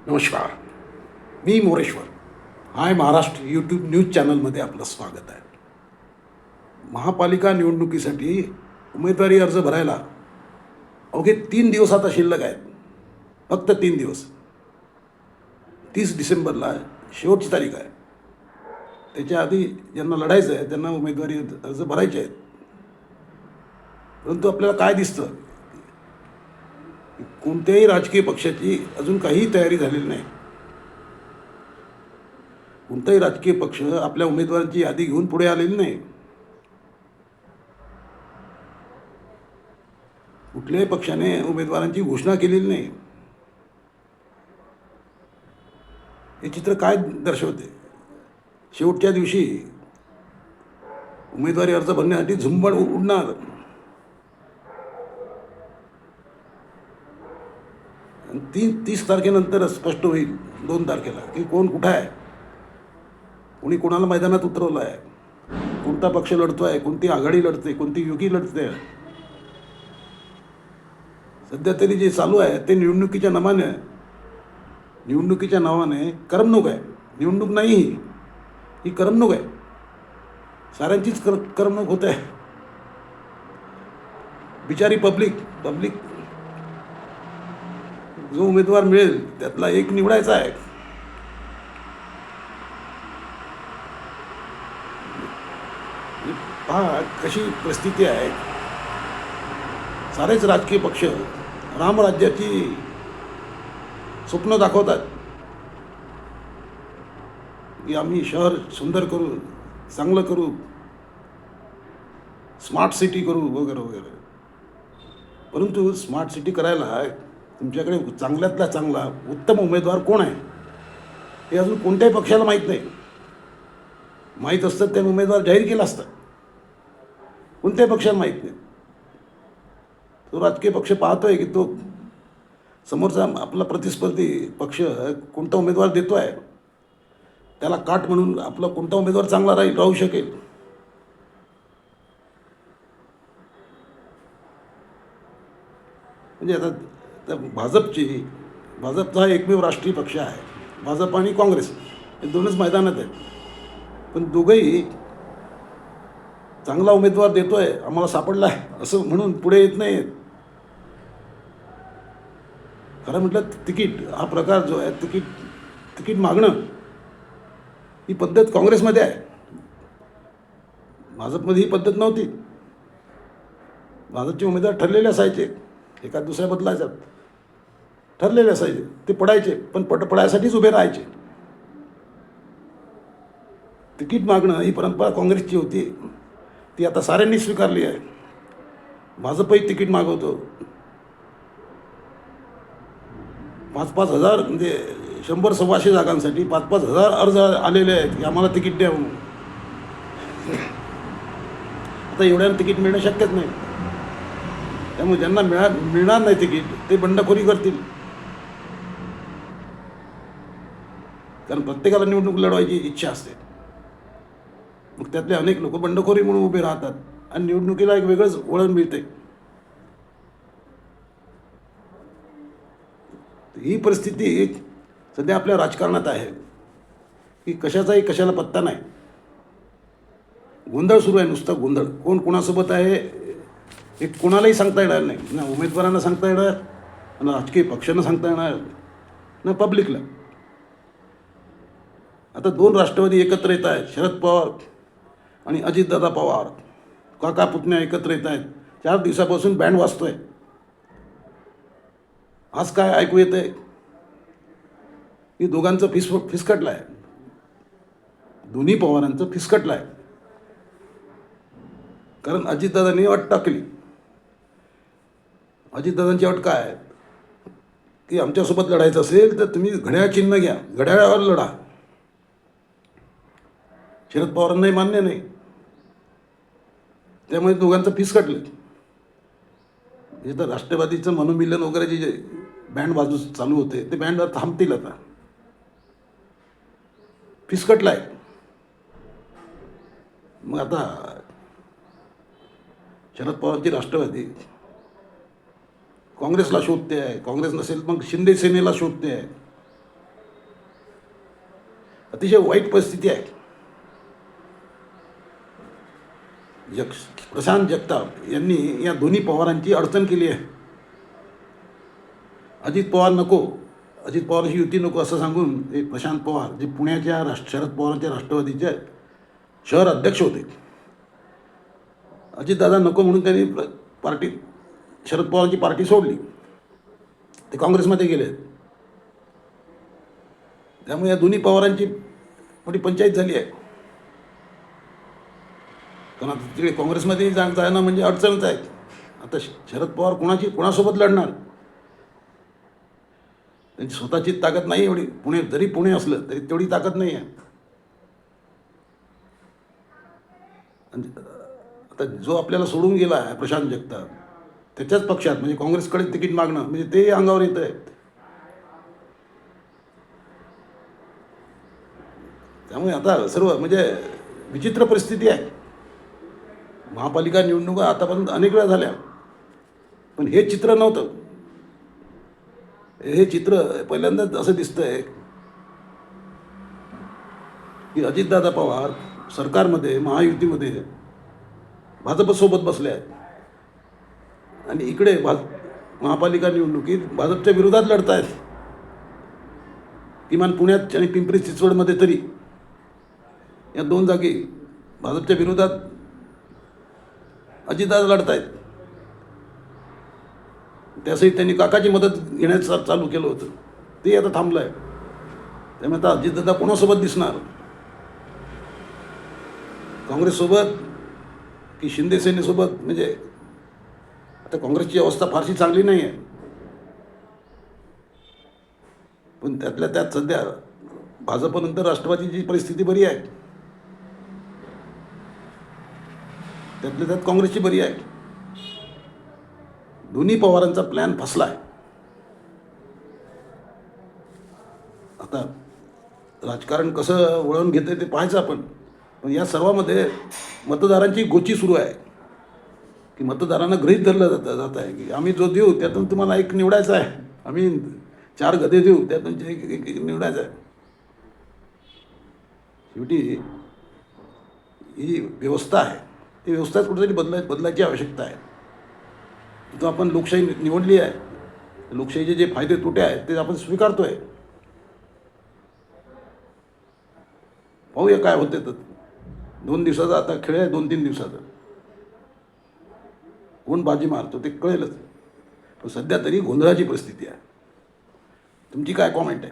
नमस्कार. मी मोरेश्वर. हाय Maharashtra YouTube news चॅनलमध्ये आपलं स्वागत आहे. महापालिका निवडणुकीसाठी उमेदवारी अर्ज भरायला अवघे 3 दिवस आता शिल्लक आहेत. फक्त 3 दिवस. 30 डिसेंबरला शेवटची तारीख आहे. त्याच्या आधी ज्यांना लढायचं आहे त्यांना उमेदवारी अर्ज भरायचे आहेत. परंतु आपल्याला काय दिसतं, कोणत्याही राजकीय पक्षाची अजून काहीही तयारी झालेली नाही. कोणताही राजकीय पक्ष आपल्या उमेदवारांची यादी घेऊन पुढे आलेली नाही. कुठल्याही पक्षाने उमेदवारांची घोषणा केलेली नाही. हे चित्र काय दर्शवते? शेवटच्या दिवशी उमेदवारी अर्ज भरण्यासाठी झुंबड उडणार. 30 तारखेनंतर स्पष्ट होईल, 2 तारखेला, की कोण कुठं आहे, कोणी कोणाला मैदानात उतरवलं आहे, कोणता पक्ष लढतो आहे, कोणती आघाडी लढते, कोणती युती लढते. सध्या तरी जे चालू आहे ते निवडणुकीच्या नावाने करमणूक आहे. निवडणूक नाही, ही करमणूक आहे. साऱ्यांचीच करमणूक होत आहे. बिचारी पब्लिक जो उमेदवार मिळेल त्यातला एक निवडायचा आहे. पहा कशी परिस्थिती आहे. सारेच राजकीय पक्ष रामराज्याची स्वप्न दाखवतात की आम्ही शहर सुंदर करू, चांगलं करू, स्मार्ट सिटी करू वगैरे वगैरे. परंतु स्मार्ट सिटी करायला तुमच्याकडे चांगल्यातला चांगला उत्तम उमेदवार कोण आहे हे अजून कोणत्याही पक्षाला माहीत नाही. माहीत असतं त्या उमेदवार जाहीर केला असता. कोणत्याही पक्षाला माहीत नाही. तो राजकीय पक्ष पाहतोय की तो समोरचा आपला प्रतिस्पर्धी पक्ष कोणता उमेदवार देतो आहे, त्याला काट म्हणून आपला कोणता उमेदवार चांगला राहू शकेल. म्हणजे आता तर भाजपचा हा एकमेव राष्ट्रीय पक्ष आहे. भाजप आणि काँग्रेस हे दोनच मैदानात आहेत. पण दोघंही चांगला उमेदवार देतोय, आम्हाला सापडला आहे असं म्हणून पुढे येत नाहीत. खरं म्हटलं तिकीट हा प्रकार जो आहे, तिकीट मागणं ही पद्धत काँग्रेसमध्ये आहे. भाजपमध्ये ही पद्धत नव्हती. भाजपचे उमेदवार ठरलेले असायचे, एखाद दुसऱ्या बदलायचा ठरलेले असायचे, ते पडायचे, पण पडायसाठीच उभे राहायचे. तिकीट मागणं ही परंपरा काँग्रेसची होती, ती आता साऱ्यांनी स्वीकारली आहे. भाजपही तिकीट मागवतो. 5-5 हजार म्हणजे 100-125 जागांसाठी 5-5 हजार अर्ज आलेले आहेत की आम्हाला तिकीट द्या म्हणून. आता एवढ्यानं तिकीट मिळणं शक्यच नाही. त्यामुळे ज्यांना मिळणार नाही तिकीट ते बंडखोरी करतील. कारण प्रत्येकाला निवडणूक लढवायची इच्छा असते. मग त्यातले अनेक लोक बंडखोरी म्हणून उभे राहतात आणि निवडणुकीला एक वेगळंच वळण मिळते. ही परिस्थिती सध्या आपल्या राजकारणात आहे की कशाला पत्ता नाही. गोंधळ सुरू आहे, नुसता गोंधळ. कोण कोणासोबत आहे हे कोणालाही सांगता येणार नाही. ना उमेदवारांना सांगता येणार, ना राजकीय पक्षांना सांगता येणार, ना पब्लिकला. आता 2 राष्ट्रवादी एकत्र येत आहेत. शरद पवार आणि अजितदादा पवार, काका पुतण्या एकत्र येत आहेत. 4 दिवसापासून बँड वाजतोय. आज काय ऐकू येत आहे की दोघांचं फिसकटलं आहे. दोन्ही पवारांचं फिसकटलं आहे. कारण अजितदादांनी अट टाकली. अजितदादांची अट काय आहे की आमच्यासोबत लढायचं असेल तर तुम्ही घड्याळ चिन्ह घ्या, घड्याळावर लढा. शरद पवारांनाही मान्य नाही. त्यामुळे दोघांचं फिसकटलं. हे तर राष्ट्रवादीचं मनोमिलन वगैरे जे बँड बाजू चालू होते ते बँड थांबतील. आता फिसकटलाय. मग आता शरद पवारची राष्ट्रवादी काँग्रेसला शोधते आहे. काँग्रेस नसेल मग शिंदे सेनेला शोधते आहे. अतिशय वाईट परिस्थिती आहे. प्रशांत जगताप यांनी या दोन्ही पवारांची अडचण केली आहे. अजित पवार नको, अजित पवारांची युती नको असं सांगून ते प्रशांत पवार जे पुण्याच्या शरद पवारांच्या राष्ट्रवादीचे शहर अध्यक्ष होते, अजितदादा नको म्हणून त्यांनी पार्टी शरद पवारांची पार्टी सोडली, ते काँग्रेसमध्ये गेले. त्यामुळे या दोन्ही पवारांची मोठी पंचायत झाली आहे. कारण आता तिकडे काँग्रेसमध्ये जाणं म्हणजे अडचणच आहे. आता शरद पवार कोणासोबत लढणार? त्यांची स्वतःची ताकद नाही एवढी. जरी पुणे असलं तरी तेवढी ताकद नाही आहे. आता जो आपल्याला सोडून गेला आहे प्रशांत जगताप, त्याच्याच पक्षात म्हणजे काँग्रेसकडे तिकीट मागणं म्हणजे ते अंगावर येत आहे. त्यामुळे आता सर्व म्हणजे विचित्र परिस्थिती आहे. महापालिका निवडणुका आतापर्यंत अनेक वेळा झाल्या, पण हे चित्र नव्हतं. हे चित्र पहिल्यांदाच असं दिसतंय की अजितदादा पवार सरकारमध्ये महायुतीमध्ये भाजपसोबत बसले आहेत आणि इकडे महापालिका निवडणुकीत भाजपच्या विरोधात लढत आहेत. किमान पुण्यात आणि पिंपरी चिंचवडमध्ये तरी या दोन जागी भाजपच्या विरोधात अजितदादा लढत आहेत. त्यासाठी त्यांनी काकाची मदत घेण्याचं चालू केलं होतं, ते आता थांबलं आहे. त्यामुळे आता अजितदादा कोणासोबत दिसणार? काँग्रेससोबत की शिंदे सेनेसोबत? म्हणजे आता काँग्रेसची अवस्था फारशी चांगली नाही आहे, पण त्यातल्या त्यात सध्या भाजपनंतर राष्ट्रवादीची परिस्थिती बरी आहे, त्यातल्या त्यात काँग्रेसची बरी आहे. दोन्ही पवारांचा प्लॅन फसला आहे. आता राजकारण कसं वळण घेतं ते पाहायचं आपण. पण या सर्वामध्ये मतदारांची गोची सुरू आहे की मतदारांना गृहीत धरलं जात आहे की आम्ही जो देऊ त्यातून तुम्हाला एक निवडायचा आहे, आम्ही 4 गधे देऊ त्यातून एक निवडायचं आहे. शेवटी ही व्यवस्था आहे, ती व्यवस्था कुठेतरी बदलायची आवश्यकता आहे. तो आपण लोकशाही निवडली आहे, लोकशाहीचे जे फायदे तोटे आहेत ते आपण स्वीकारतोय. पाहूया काय होते. तर 2 दिवसाचा आता खेळ आहे, 2-3 दिवसाचा. कोण बाजी मारतो ते कळेलच. पण सध्या तरी गोंधळाची परिस्थिती आहे. तुमची काय कॉमेंट आहे?